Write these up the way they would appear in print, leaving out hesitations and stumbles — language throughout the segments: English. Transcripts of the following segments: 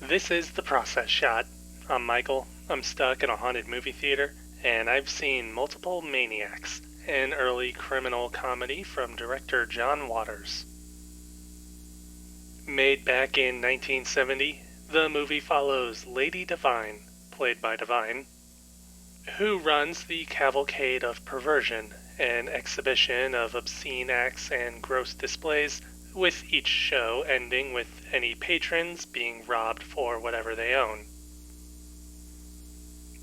This is The Process Shot. I'm Michael. I'm stuck in a haunted movie theater, and I've seen multiple Maniacs, an early criminal comedy from director John Waters. Made back in 1970, the movie follows Lady Divine, played by Divine, who runs the Cavalcade of Perversion, an exhibition of obscene acts and gross displays, with each show ending with any patrons being robbed for whatever they own.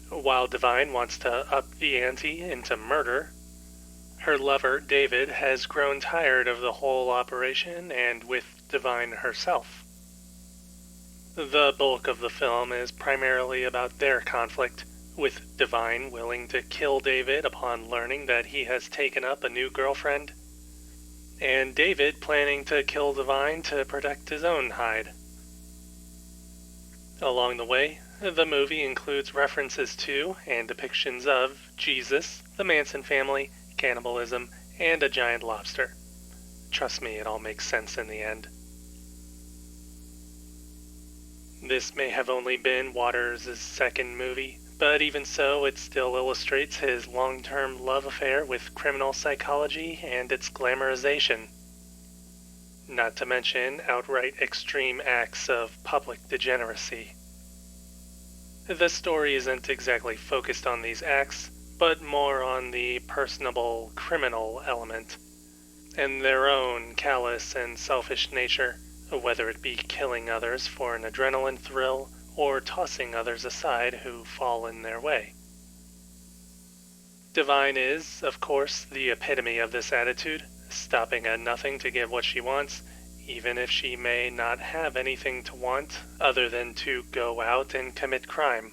While Divine wants to up the ante into murder, her lover, David, has grown tired of the whole operation and with Divine herself. The bulk of the film is primarily about their conflict, with Divine willing to kill David upon learning that he has taken up a new girlfriend, and David planning to kill Divine to protect his own hide. Along the way, the movie includes references to and depictions of Jesus, the Manson family, cannibalism, and a giant lobster. Trust me, it all makes sense in the end. This may have only been Waters' second movie, but even so, it still illustrates his long-term love affair with criminal psychology and its glamorization. Not to mention outright extreme acts of public degeneracy. The story isn't exactly focused on these acts, but more on the personable criminal element, and their own callous and selfish nature, whether it be killing others for an adrenaline thrill or tossing others aside who fall in their way. Divine is, of course, the epitome of this attitude, stopping at nothing to get what she wants, even if she may not have anything to want other than to go out and commit crime.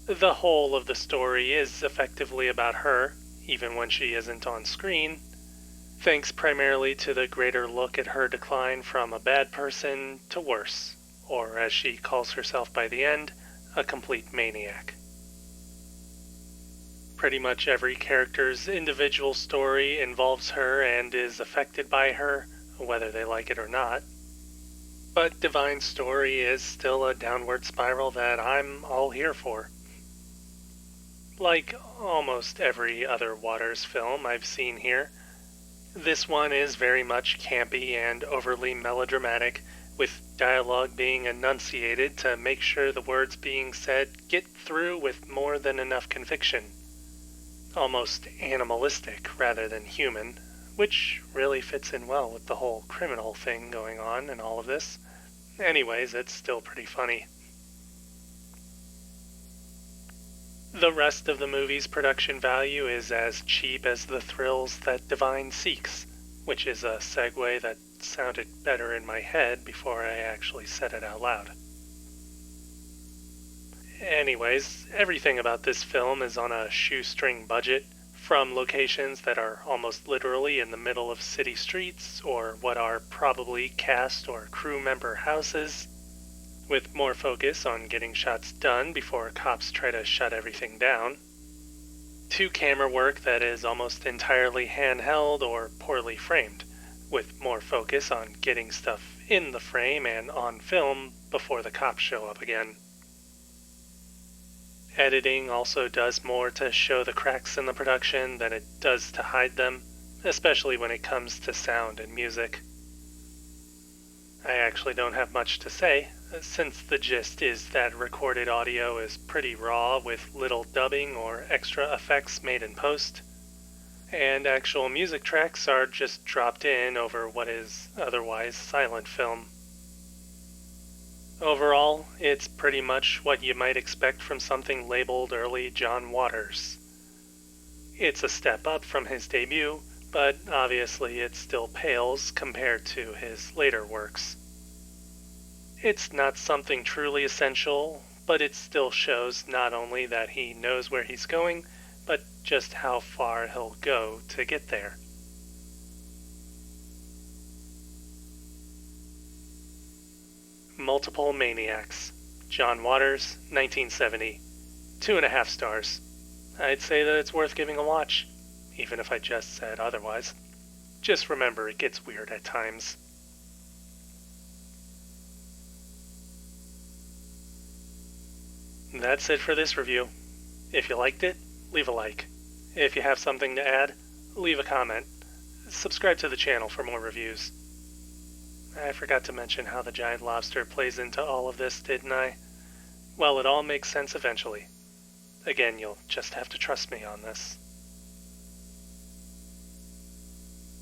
The whole of the story is effectively about her, even when she isn't on screen, thanks primarily to the greater look at her decline from a bad person to worse, or as she calls herself by the end, a complete maniac. Pretty much every character's individual story involves her and is affected by her, whether they like it or not. But Divine's story is still a downward spiral that I'm all here for. Like almost every other Waters film I've seen here, this one is very much campy and overly melodramatic, with dialogue being enunciated to make sure the words being said get through with more than enough conviction. Almost animalistic rather than human, which really fits in well with the whole criminal thing going on in all of this. Anyways, it's still pretty funny. The rest of the movie's production value is as cheap as the thrills that Divine seeks, which is a segue that sounded better in my head before I actually said it out loud. Anyways, everything about this film is on a shoestring budget, from locations that are almost literally in the middle of city streets, or what are probably cast or crew member houses, with more focus on getting shots done before cops try to shut everything down, to camera work that is almost entirely handheld or poorly framed, with more focus on getting stuff in the frame and on film before the cops show up again. Editing also does more to show the cracks in the production than it does to hide them, especially when it comes to sound and music. I actually don't have much to say, since the gist is that recorded audio is pretty raw with little dubbing or extra effects made in post, and actual music tracks are just dropped in over what is otherwise silent film. Overall, it's pretty much what you might expect from something labeled early John Waters. It's a step up from his debut, but obviously it still pales compared to his later works. It's not something truly essential, but it still shows not only that he knows where he's going, but just how far he'll go to get there. Multiple Maniacs. John Waters, 1970. 2.5 stars. I'd say that it's worth giving a watch, even if I just said otherwise. Just remember it gets weird at times. That's it for this review. If you liked it, leave a like. If you have something to add, leave a comment. Subscribe to the channel for more reviews. I forgot to mention how the giant lobster plays into all of this, didn't I? Well, it all makes sense eventually. Again, you'll just have to trust me on this.